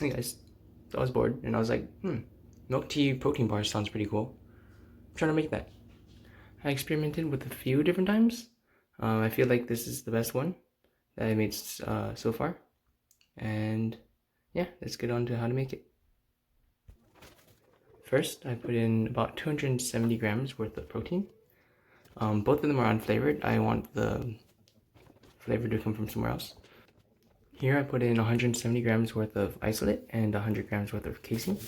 Hey guys, so I was bored and I was like, milk tea protein bar sounds pretty cool. I'm trying to make that. I experimented with a few different times. I feel like this is the best one that I made so far. And yeah, let's get on to how to make it. First, I put in about 270 grams worth of protein. Both of them are unflavored. I want the flavor to come from somewhere else. Here I put in 170 grams worth of isolate and 100 grams worth of casein.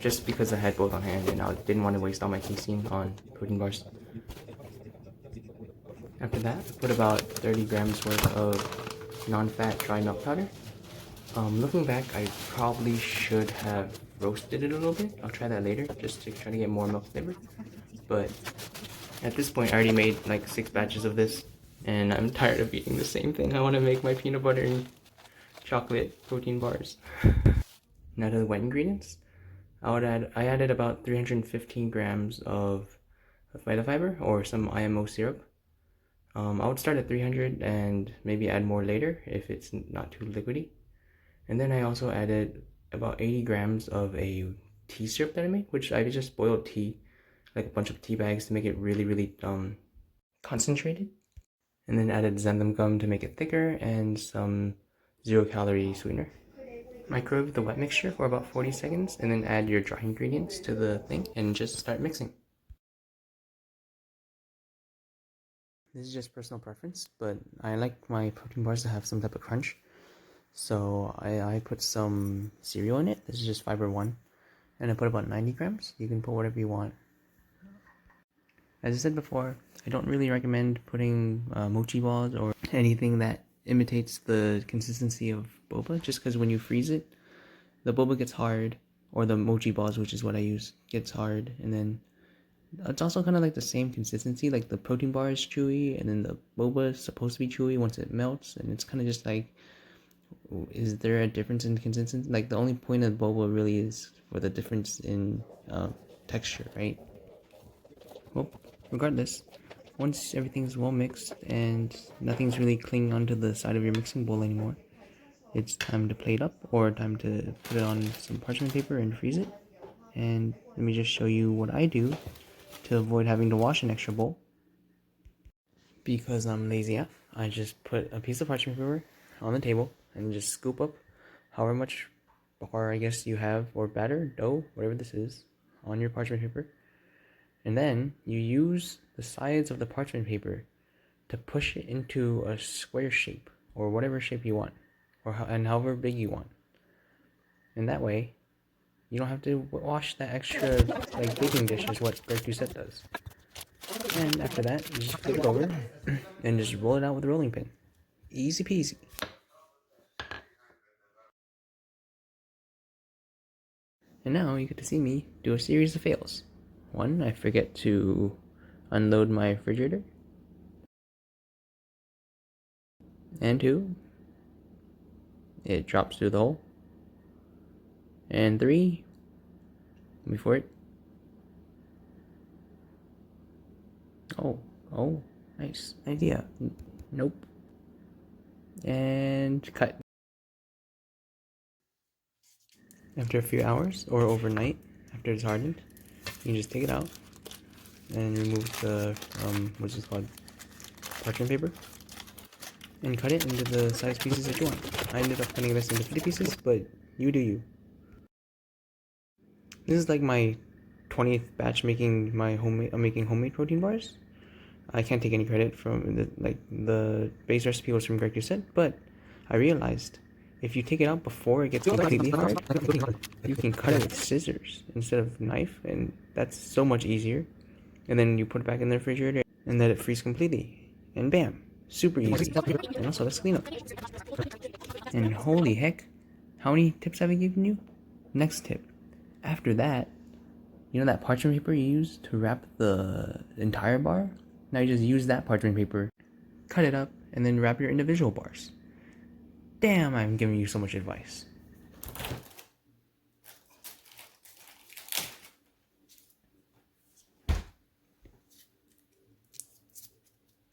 Just because I had both on hand and I didn't want to waste all my casein on protein bars. After that, I put about 30 grams worth of non-fat dry milk powder. Looking back, I probably should have roasted it a little bit. I'll try that later, just to try to get more milk flavor. But at this point, I already made like 6 batches of this, and I'm tired of eating the same thing. I want to make my peanut butter and chocolate protein bars. Now to the wet ingredients. I added about 315 grams of Vitafiber or some IMO syrup. I would start at 300 and maybe add more later if it's not too liquidy. And then I also added about 80 grams of a tea syrup that I made, which I just boiled tea, like a bunch of tea bags to make it really concentrated. And then added xanthan gum to make it thicker and some 0-calorie sweetener. Microwave the wet mixture for about 40 seconds and then add your dry ingredients to the thing and just start mixing. This is just personal preference, but I like my protein bars to have some type of crunch. So I put some cereal in it. This is just fiber 1. And I put about 90 grams. You can put whatever you want. As I said before, I don't really recommend putting mochi balls or anything that imitates the consistency of boba, just because when you freeze it, the boba gets hard, or the mochi balls, which is what I use, gets hard, and then it's also kind of like the same consistency. Like the protein bar is chewy, and then the boba is supposed to be chewy once it melts, and it's kind of just like, is there a difference in consistency? Like the only point of boba really is for the difference in texture, right? Well, regardless, once everything's well mixed and nothing's really clinging onto the side of your mixing bowl anymore, it's time to plate up or time to put it on some parchment paper and freeze it. And let me just show you what I do to avoid having to wash an extra bowl. Because I'm lazy AF, I just put a piece of parchment paper on the table and just scoop up however much bar I guess you have, or batter, dough, whatever this is, on your parchment paper. And then you use the sides of the parchment paper to push it into a square shape, or whatever shape you want, and however big you want. And that way, you don't have to wash that extra like baking dish, is what Greg Doucette does. And after that, you just flip it over and just roll it out with a rolling pin. Easy peasy. And now you get to see me do a series of fails. 1, I forget to unload my refrigerator. And 2, it drops through the hole. And 3, wait for it. Oh, nice idea. Nope. And cut. After a few hours, or overnight, after it's hardened, you can just take it out and remove the, what's this called, parchment paper, and cut it into the size pieces that you want. I ended up cutting this into 50 pieces, but you do you. This is like my 20th batch making homemade protein bars. I can't take any credit from the base recipe was from Greg Doucette, but I realized if you take it out before it gets completely hard, you can cut it with scissors instead of knife, and that's so much easier. And then you put it back in the refrigerator and let it freeze completely, and bam, super easy. And also, let's clean up. And holy heck, how many tips have I given you? Next tip. After that, you know that parchment paper you use to wrap the entire bar? Now you just use that parchment paper, cut it up, and then wrap your individual bars. Damn, I'm giving you so much advice.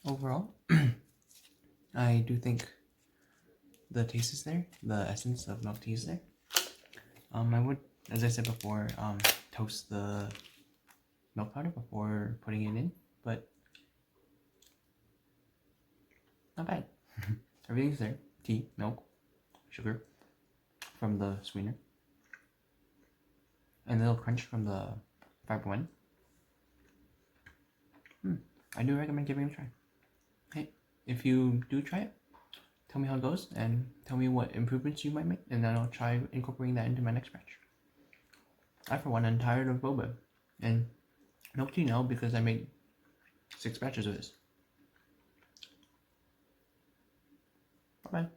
Overall, I do think The taste is there. The essence of milk tea is there. I would, as I said before, toast the milk powder before putting it in, but not bad. Everything's there. Tea, milk, sugar from the sweetener, and a little crunch from the fiber one. I do recommend giving it a try. Hey, if you do try it, tell me how it goes and tell me what improvements you might make, and then I'll try incorporating that into my next batch. I, for one, am tired of boba and milk tea now because I made 6 batches of this. Bye bye.